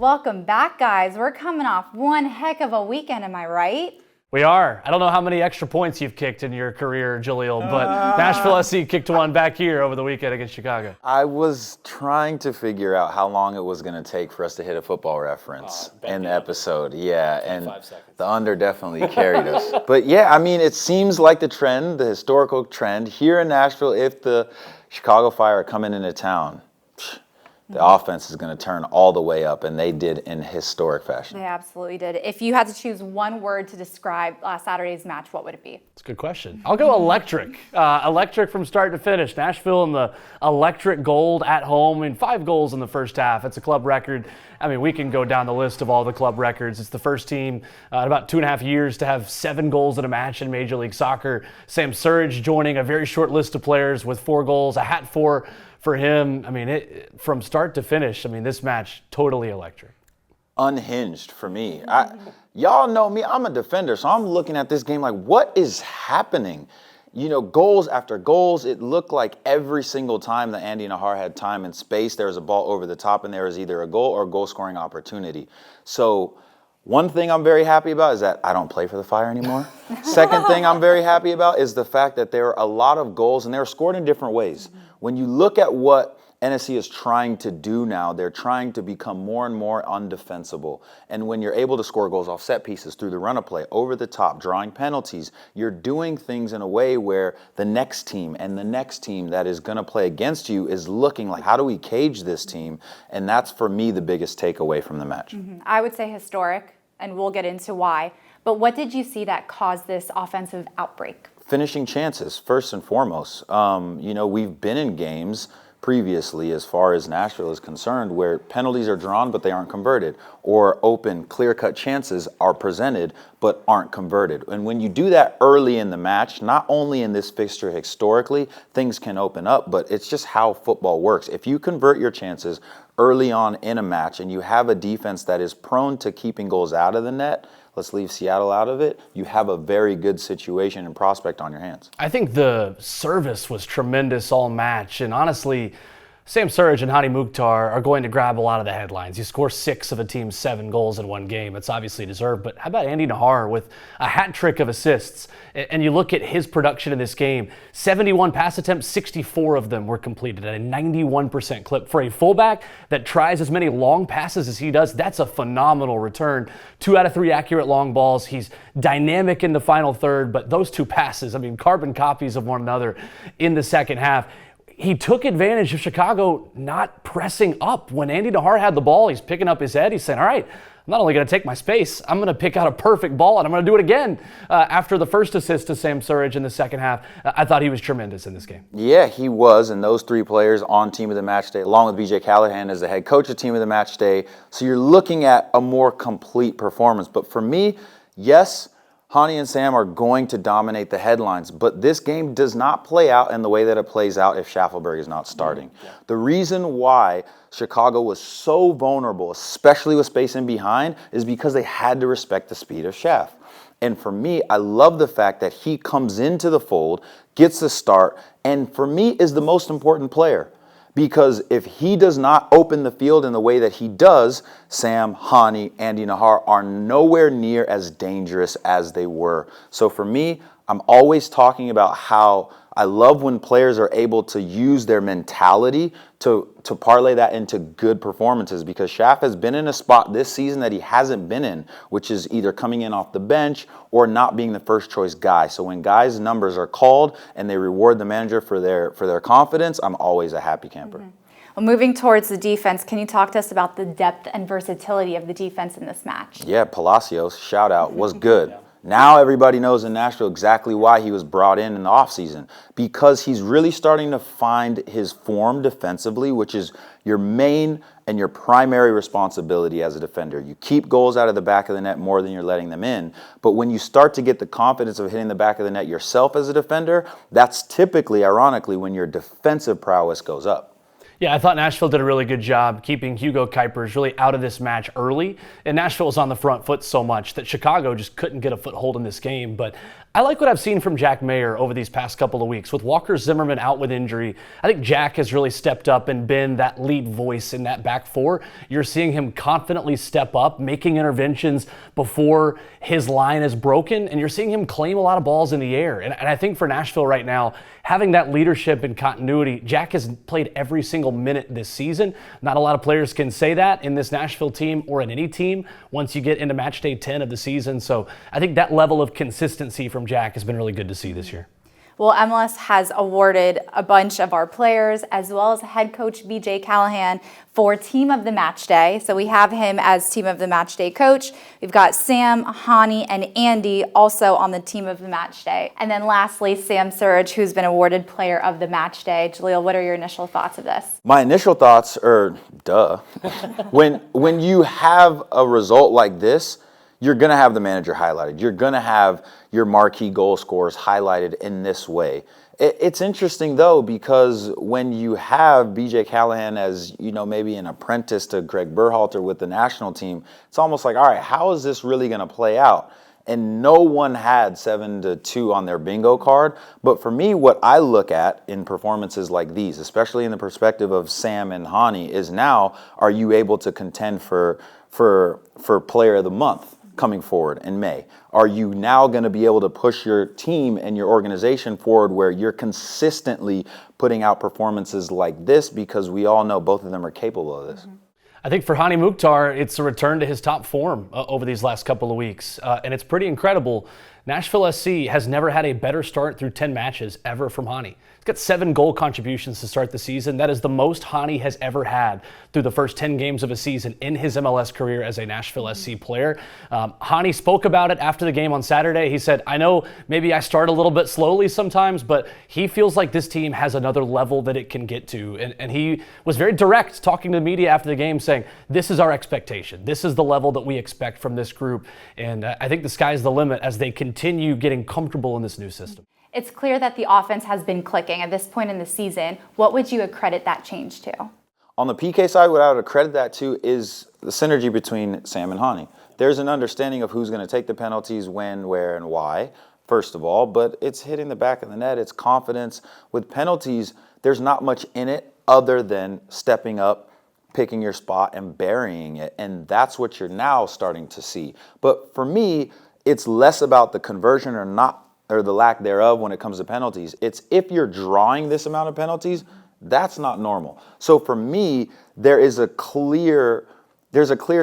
Welcome back, guys. We're coming off one heck of a weekend, am I right? We are. I don't know how many extra points you've kicked in your career, Jalil, but Nashville SC kicked one back here over the weekend against Chicago. I was trying to figure out how long it was going to take for us to hit a football reference in the episode. Yeah, and the under definitely carried us. But yeah, I mean, it seems like the historical trend here in Nashville, if the Chicago Fire are coming into town, the offense is going to turn all the way up, and they did in historic fashion. They absolutely did. If you had to choose one word to describe last Saturday's match, what would it be? It's a good question. I'll go electric. Electric from start to finish. Nashville in the electric gold at home. I mean, 5 goals in the first half. It's a club record. I mean, we can go down the list of all the club records. It's the first team in about 2.5 years to have 7 goals in a match in Major League Soccer. Sam Surridge joining a very short list of players with 4 goals, a hat for him. I mean, from start to finish, I mean, this match, totally electric. Unhinged for me. Y'all know me, I'm a defender, so I'm looking at this game like, what is happening? You know, goals after goals. It looked like every single time that Andy Nahar had time and space, there was a ball over the top and there was either a goal or a goal-scoring opportunity. So one thing I'm very happy about is that I don't play for the Fire anymore. Second thing I'm very happy about is the fact that there are a lot of goals and they were scored in different ways. When you look at what NSC is trying to do now, they're trying to become more and more undefensible. And when you're able to score goals off set pieces, through the run of play, over the top, drawing penalties, you're doing things in a way where the next team and the next team that is going to play against you is looking like, how do we cage this team? And that's, for me, the biggest takeaway from the match. I would say historic, and we'll get into why. But what did you see that caused this offensive outbreak? Finishing chances, first and foremost. You know, we've been in games previously, as far as Nashville is concerned, where penalties are drawn but they aren't converted, or open, clear-cut chances are presented but aren't converted. And when you do that early in the match, not only in this fixture historically, things can open up, but it's just how football works. If you convert your chances early on in a match and you have a defense that is prone to keeping goals out of the net, let's leave Seattle out of it, you have a very good situation and prospect on your hands. I think the service was tremendous all match, and honestly, Sam Surridge and Hani Mukhtar are going to grab a lot of the headlines. You score 6 of a team's 7 goals in one game. It's obviously deserved, but how about Andy Nahar with a hat trick of assists? And you look at his production in this game, 71 pass attempts, 64 of them were completed at a 91% clip. For a fullback that tries as many long passes as he does, that's a phenomenal return. 2 out of 3 accurate long balls. He's dynamic in the final third, but those 2 passes, I mean, carbon copies of one another in the second half. He took advantage of Chicago not pressing up. When Andy Nahar had the ball, he's picking up his head. He's saying, all right, I'm not only going to take my space, I'm going to pick out a perfect ball, and I'm going to do it again. After the first assist to Sam Surridge in the second half, I thought he was tremendous in this game. Yeah, he was, and those 3 players on Team of the Matchday, along with BJ Callahan as the head coach of Team of the Matchday. So you're looking at a more complete performance. But for me, yes, Hani and Sam are going to dominate the headlines, but this game does not play out in the way that it plays out if Schaffelberg is not starting. The reason why Chicago was so vulnerable, especially with space in behind, is because they had to respect the speed of Schaff. And for me, I love the fact that he comes into the fold, gets the start, and for me is the most important player. Because if he does not open the field in the way that he does, Sam, Hani, Andy Nahar are nowhere near as dangerous as they were. So for me, I'm always talking about how I love when players are able to use their mentality to parlay that into good performances, because Schaff has been in a spot this season that he hasn't been in, which is either coming in off the bench or not being the first choice guy. So when guys' numbers are called and they reward the manager for their confidence, I'm always a happy camper. Well, moving towards the defense, can you talk to us about the depth and versatility of the defense in this match? Yeah, Palacios, shout out, was good. Now everybody knows in Nashville exactly why he was brought in the offseason, because he's really starting to find his form defensively, which is your main and your primary responsibility as a defender. You keep goals out of the back of the net more than you're letting them in, but when you start to get the confidence of hitting the back of the net yourself as a defender, that's typically, ironically, when your defensive prowess goes up. Yeah, I thought Nashville did a really good job keeping Hugo Kuipers really out of this match early. And Nashville was on the front foot so much that Chicago just couldn't get a foothold in this game. But I like what I've seen from Jack Mayer over these past couple of weeks. With Walker Zimmerman out with injury, I think Jack has really stepped up and been that lead voice in that back four. You're seeing him confidently step up, making interventions before his line is broken, and you're seeing him claim a lot of balls in the air. And I think for Nashville right now, having that leadership and continuity, Jack has played every single minute this season. Not a lot of players can say that in this Nashville team or in any team once you get into match day 10 of the season. So I think that level of consistency from Jack has been really good to see this year. Well, MLS has awarded a bunch of our players as well as head coach BJ Callahan for Team of the Match Day. So we have him as Team of the Match Day coach. We've got Sam, Hani, and Andy also on the Team of the Match Day. And then lastly, Sam Surridge, who's been awarded Player of the Match Day. Jalil, what are your initial thoughts of this? My initial thoughts are, when you have a result like this, you're going to have the manager highlighted. You're going to have your marquee goal scorers highlighted in this way. It's interesting, though, because when you have BJ Callahan as, maybe an apprentice to Greg Berhalter with the national team, it's almost like, all right, how is this really going to play out? And no one had 7-2 on their bingo card. But for me, what I look at in performances like these, especially in the perspective of Sam and Hani, is now, are you able to contend for Player of the Month coming forward in May? Are you now going to be able to push your team and your organization forward where you're consistently putting out performances like this, because we all know both of them are capable of this? I think for Hani Mukhtar, it's a return to his top form over these last couple of weeks. And it's pretty incredible. Nashville SC has never had a better start through 10 matches ever from Hani. He's got 7 goal contributions to start the season. That is the most Hani has ever had through the first 10 games of a season in his MLS career as a Nashville SC player. Hani spoke about it after the game on Saturday. He said, I know maybe I start a little bit slowly sometimes, but he feels like this team has another level that it can get to. And he was very direct talking to the media after the game saying, this is our expectation. This is the level that we expect from this group. And I think the sky's the limit as they continue getting comfortable in this new system. It's clear that the offense has been clicking at this point in the season. What would you accredit that change to? On the PK side, what I would accredit that to is the synergy between Sam and Hani. There's an understanding of who's going to take the penalties, when, where, and why, first of all, but it's hitting the back of the net. It's confidence. With penalties, there's not much in it other than stepping up, picking your spot, and burying it, and that's what you're now starting to see. But for me, it's less about the conversion or the lack thereof when it comes to penalties. It's if you're drawing this amount of penalties, that's not normal. So for me, there's a clear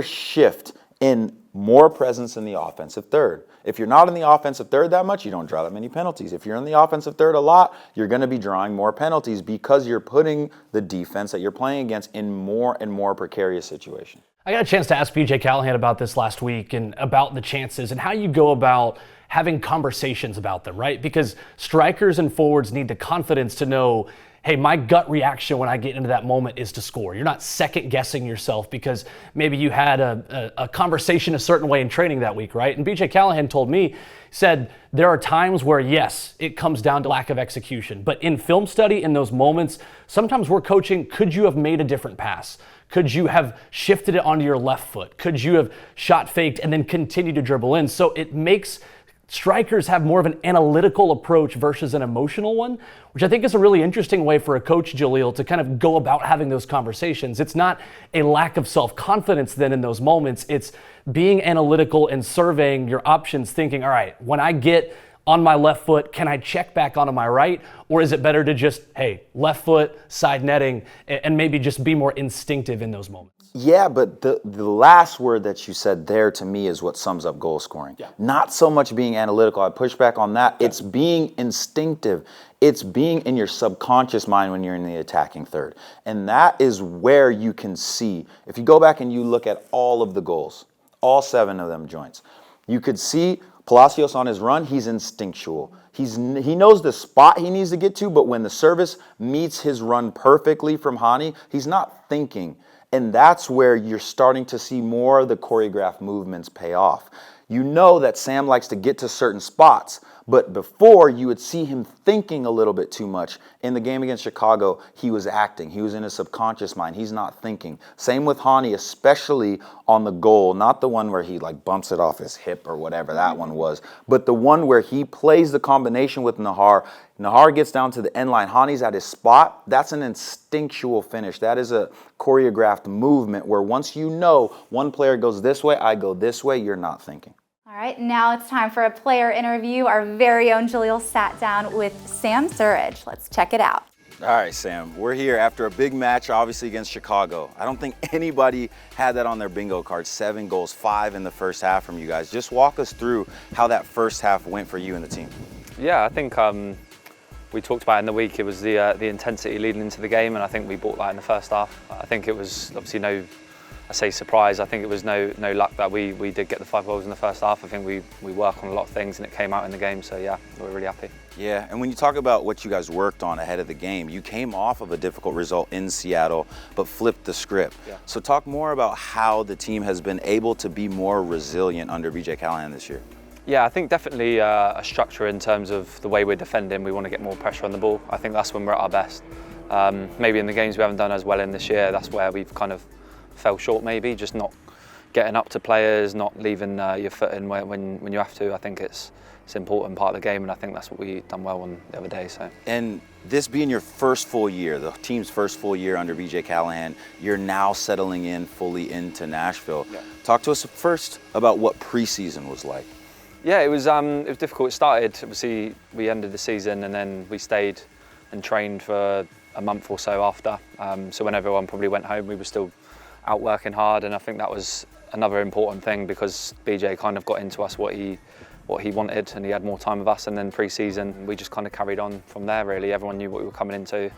shift in more presence in the offensive third. If you're not in the offensive third that much, you don't draw that many penalties. If you're in the offensive third a lot, you're going to be drawing more penalties because you're putting the defense that you're playing against in more and more precarious situations. I got a chance to ask BJ Callahan about this last week and about the chances and how you go about having conversations about them, right? Because strikers and forwards need the confidence to know, hey, my gut reaction when I get into that moment is to score. You're not second guessing yourself because maybe you had a conversation a certain way in training that week, right? And BJ Callahan told me, said there are times where, yes, it comes down to lack of execution. But in film study, in those moments, sometimes we're coaching, could you have made a different pass? Could you have shifted it onto your left foot? Could you have shot faked and then continued to dribble in? So it makes strikers have more of an analytical approach versus an emotional one, which I think is a really interesting way for a coach, Jalil, to kind of go about having those conversations. It's not a lack of self-confidence then in those moments. It's being analytical and surveying your options, thinking, all right, when I get on my left foot, can I check back onto my right? Or is it better to just, hey, left foot, side netting, and maybe just be more instinctive in those moments? Yeah, but the last word that you said there to me is what sums up goal scoring. Yeah. Not so much being analytical. I push back on that. Yeah. It's being instinctive. It's being in your subconscious mind when you're in the attacking third. And that is where you can see, if you go back and you look at all of the goals, all 7 of them joints, you could see Palacios on his run, he's instinctual. He knows the spot he needs to get to, but when the service meets his run perfectly from Hani, he's not thinking. And that's where you're starting to see more of the choreographed movements pay off. You know that Sam likes to get to certain spots, But before, you would see him thinking a little bit too much. In the game against Chicago, he was acting. He was in his subconscious mind. He's not thinking. Same with Hani, especially on the goal. Not the one where he like bumps it off his hip or whatever that one was, but the one where he plays the combination with Nahar. Nahar gets down to the end line. Hani's at his spot. That's an instinctual finish. That is a choreographed movement where once you know one player goes this way, I go this way, you're not thinking. All right, now it's time for a player interview. Our very own Jalil sat down with Sam Surridge. Let's check it out. All right, Sam, we're here after a big match, obviously, against Chicago. I don't think anybody had that on their bingo card. 7 goals, 5 in the first half from you guys. Just walk us through how that first half went for you and the team. Yeah, I think we talked about in the week, it was the intensity leading into the game, and I think we brought that in the first half. I think it was obviously I say surprise, I think it was no luck that we did get the 5 goals in the first half. I think we work on a lot of things and it came out in the game, so yeah, we're really happy. Yeah, and when you talk about what you guys worked on ahead of the game, you came off of a difficult result in Seattle, but flipped the script. Yeah. So talk more about how the team has been able to be more resilient under BJ Callahan this year. Yeah, I think definitely a structure in terms of the way we're defending. We want to get more pressure on the ball. I think that's when we're at our best. Maybe in the games we haven't done as well in this year, that's where we've kind of fell short maybe, just not getting up to players, not leaving your foot in when you have to. I think it's an important part of the game, and I think that's what we done well on the other day. So. And this being your first full year, the team's first full year under BJ Callahan, you're now settling in fully into Nashville. Yeah. Talk to us first about what preseason was like. Yeah, it was difficult. It started, obviously, we ended the season and then we stayed and trained for a month or so after. So when everyone probably went home, we were still out working hard, and I think that was another important thing because BJ kind of got into us what he wanted, and he had more time with us. And then pre-season, we just kind of carried on from there. Really, everyone knew what we were coming into.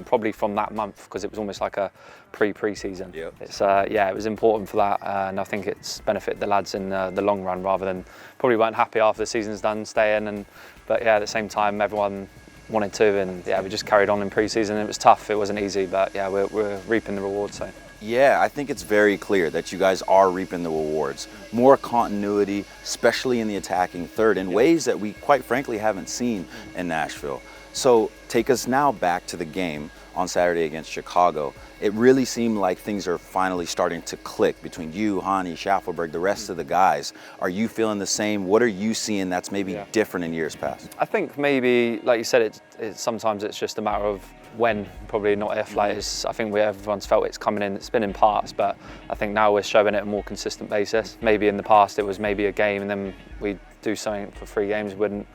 Probably from that month, because it was almost like a pre-season. Yep. It's it was important for that, and I think it's benefited the lads in the long run, rather than probably weren't happy after the season's done staying. But yeah, at the same time, everyone wanted to, and yeah, we just carried on in pre-season. It was tough. It wasn't easy, but yeah, we're reaping the rewards. So. Yeah, I think it's very clear that you guys are reaping the rewards. More continuity, especially in the attacking third, in ways that we quite frankly haven't seen in Nashville. So take us now back to the game on Saturday against Chicago. It really seemed like things are finally starting to click between you, Hani, Schaffelberg, the rest of the guys. Are you feeling the same? What are you seeing that's maybe different in years past? I think maybe, like you said, sometimes it's just a matter of when, probably not if. Like I think everyone's felt it's coming in. It's been in parts, but I think now we're showing it on a more consistent basis. Maybe in the past it was maybe a game and then we do something for 3 games wouldn't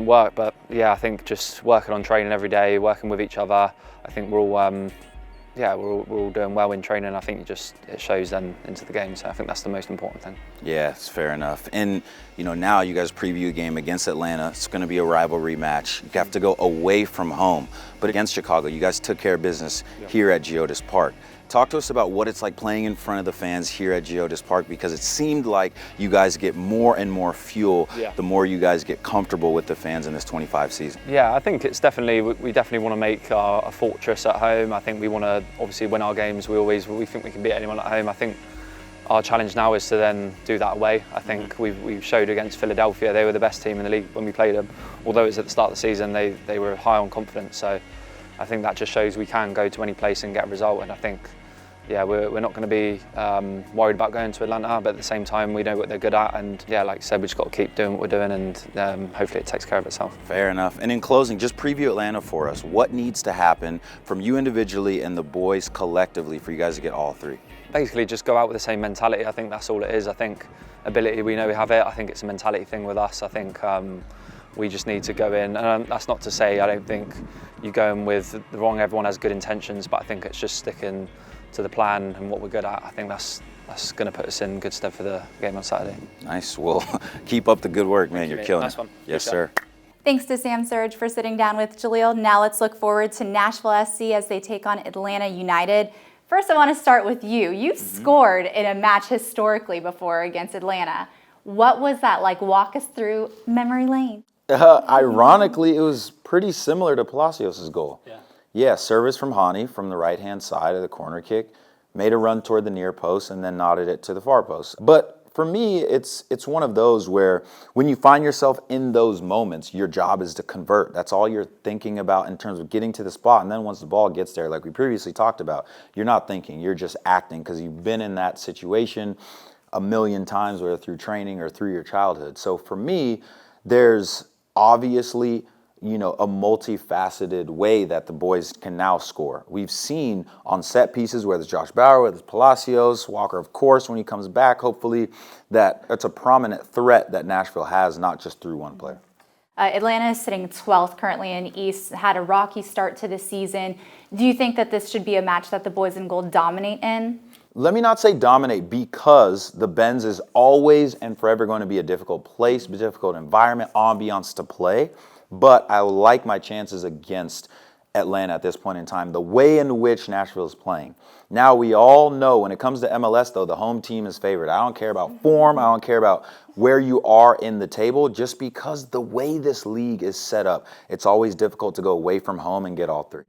work. But yeah, I think just working on training every day, working with each other. I think we're all doing well in training. I think it shows then into the game. So I think that's the most important thing. Yeah, it's fair enough. And now you guys preview a game against Atlanta. It's going to be a rivalry match. You have to go away from home. But against Chicago, you guys took care of business here at Geodis Park. Talk to us about what it's like playing in front of the fans here at Geodis Park, because it seemed like you guys get more and more fuel the more you guys get comfortable with the fans in this 25 season. Yeah, I think it's we definitely want to make a fortress at home. I think we want to obviously win our games. We think we can beat anyone at home. I think our challenge now is to then do that away. I think we showed against Philadelphia, they were the best team in the league when we played them. Although it was at the start of the season, they were high on confidence. So I think that just shows we can go to any place and get a result. And I think, yeah, we're not going to be worried about going to Atlanta, but at the same time, we know what they're good at. And yeah, like I said, we just got to keep doing what we're doing, and hopefully it takes care of itself. Fair enough. And in closing, just preview Atlanta for us. What needs to happen from you individually and the boys collectively for you guys to get all 3? Basically, just go out with the same mentality. I think that's all it is. I think ability, we know we have it. I think it's a mentality thing with us. I think we just need to go in. And that's not to say I don't think you go in with the wrong. Everyone has good intentions, but I think it's just sticking to the plan and what we're good at. I think that's going to put us in good stead for the game on Saturday. Nice. Well, keep up the good work, man. You're killing nice it. One. Yes, sir. Thanks to Sam Surridge for sitting down with Jalil. Now let's look forward to Nashville SC as they take on Atlanta United. First, I want to start with you. You've scored in a match historically before against Atlanta. What was that like? Walk us through memory lane. Ironically, it was pretty similar to Palacios' goal. Yeah, service from Hani from the right-hand side of the corner kick, made a run toward the near post, and then nodded it to the far post. But for me, it's one of those where when you find yourself in those moments, your job is to convert. That's all you're thinking about in terms of getting to the spot. And then once the ball gets there, like we previously talked about, you're not thinking, you're just acting because you've been in that situation a million times, whether through training or through your childhood. So for me, there's obviously a multifaceted way that the boys can now score. We've seen on set pieces, whether it's Josh Bauer, whether it's Palacios, Walker, of course, when he comes back, hopefully, that it's a prominent threat that Nashville has, not just through one player. Atlanta is sitting 12th currently in East, had a rocky start to the season. Do you think that this should be a match that the boys in gold dominate in? Let me not say dominate, because the Benz is always and forever going to be a difficult place, a difficult environment, ambiance to play. But I like my chances against Atlanta at this point in time, the way in which Nashville is playing. Now, we all know when it comes to MLS, though, the home team is favored. I don't care about form. I don't care about where you are in the table, just because the way this league is set up, it's always difficult to go away from home and get all three.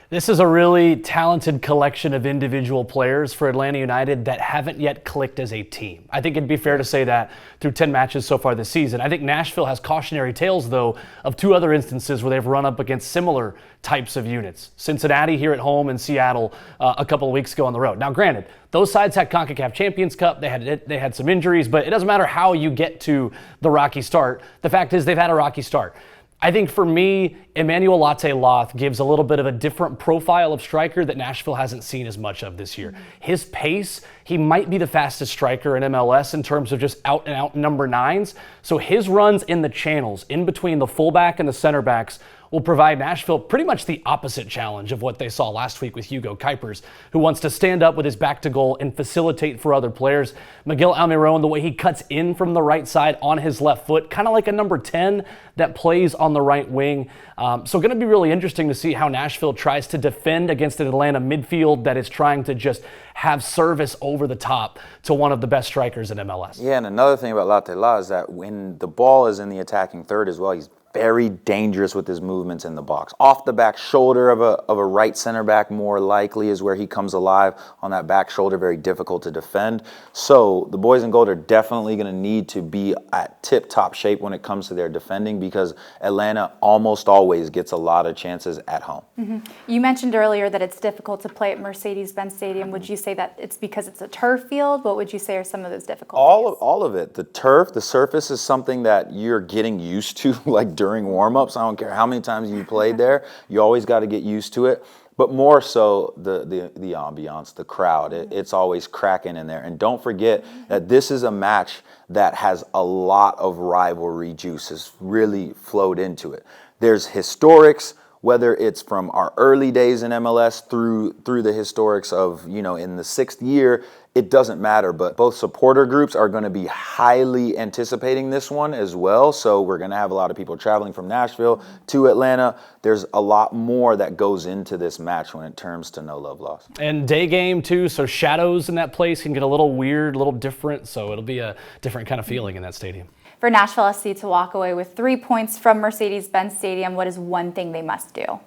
This is a really talented collection of individual players for Atlanta United that haven't yet clicked as a team. I think it'd be fair to say that through 10 matches so far this season. I think Nashville has cautionary tales, though, of 2 other instances where they've run up against similar types of units. Cincinnati here at home and Seattle a couple of weeks ago on the road. Now, granted, those sides had CONCACAF Champions Cup. They had some injuries, but it doesn't matter how you get to the rocky start. The fact is they've had a rocky start. I think for me, Emmanuel Latte-Loth gives a little bit of a different profile of striker that Nashville hasn't seen as much of this year. His pace, he might be the fastest striker in MLS in terms of just out-and-out number 9s. So his runs in the channels, in between the fullback and the center backs, will provide Nashville pretty much the opposite challenge of what they saw last week with Hugo Kuipers, who wants to stand up with his back to goal and facilitate for other players. Miguel Almiron, the way he cuts in from the right side on his left foot, kind of like a number 10 that plays on the right wing. So going to be really interesting to see how Nashville tries to defend against an Atlanta midfield that is trying to just have service over the top to one of the best strikers in MLS. Yeah, and another thing about Latte-La is that when the ball is in the attacking third as well, he's very dangerous with his movements in the box. Off the back shoulder of a right center back, more likely, is where he comes alive on that back shoulder, very difficult to defend. So the boys in gold are definitely going to need to be at tip-top shape when it comes to their defending, because Atlanta almost always gets a lot of chances at home. Mm-hmm. You mentioned earlier that it's difficult to play at Mercedes-Benz Stadium. Would you say that it's because it's a turf field? What would you say are some of those difficulties? All of it. The turf, the surface is something that you're getting used to, like during warm-ups. I don't care how many times you played there. You always got to get used to it. But more so the ambiance, the crowd. It's always cracking in there. And don't forget that this is a match that has a lot of rivalry juices really flowed into it. There's historics, whether it's from our early days in MLS through the historics of, in the 6th year, it doesn't matter. But both supporter groups are going to be highly anticipating this one as well. So we're going to have a lot of people traveling from Nashville to Atlanta. There's a lot more that goes into this match when it comes to no love lost. And day game too, so shadows in that place can get a little weird, a little different. So it'll be a different kind of feeling in that stadium. For Nashville SC to walk away with 3 points from Mercedes-Benz Stadium, what is one thing they must do?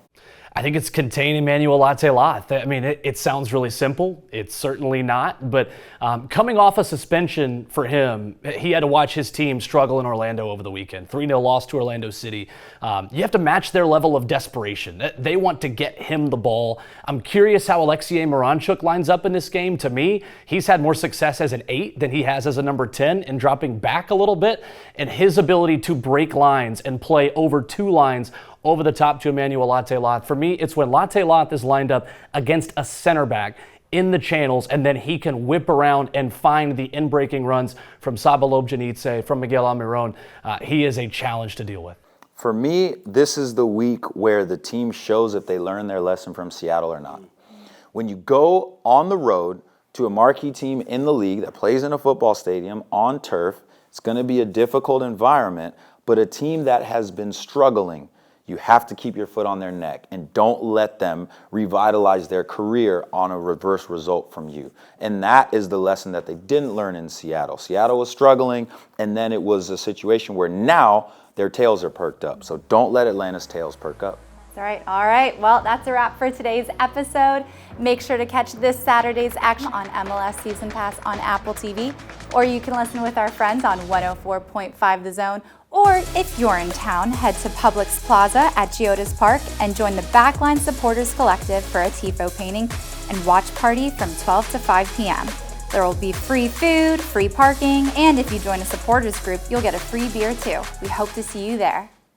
I think it's contain Emmanuel Latte-Loth. I mean, it sounds really simple. It's certainly not. But coming off a suspension for him, he had to watch his team struggle in Orlando over the weekend. 3-0 loss to Orlando City. You have to match their level of desperation. They want to get him the ball. I'm curious how Aleksej Miranchuk lines up in this game. To me, he's had more success as an 8 than he has as a number 10 and dropping back a little bit. And his ability to break lines and play over 2 lines over the top to Emmanuel Latte-Loth. For me, it's when Latte-Loth is lined up against a center back in the channels, and then he can whip around and find the in-breaking runs from Sabalob Janitze, from Miguel Almiron. He is a challenge to deal with. For me, this is the week where the team shows if they learned their lesson from Seattle or not. When you go on the road to a marquee team in the league that plays in a football stadium on turf, it's going to be a difficult environment, but a team that has been struggling, you have to keep your foot on their neck and don't let them revitalize their career on a reverse result from you. And that is the lesson that they didn't learn in Seattle. Seattle was struggling, and then it was a situation where now their tails are perked up. So don't let Atlanta's tails perk up. All right. Well, that's a wrap for today's episode. Make sure to catch this Saturday's action on MLS Season Pass on Apple TV, or you can listen with our friends on 104.5 The Zone. Or if you're in town, head to Publix Plaza at Geoda's Park and join the Backline Supporters Collective for a TIFO painting and watch party from 12 to 5 p.m. There will be free food, free parking, and if you join a supporters group, you'll get a free beer too. We hope to see you there.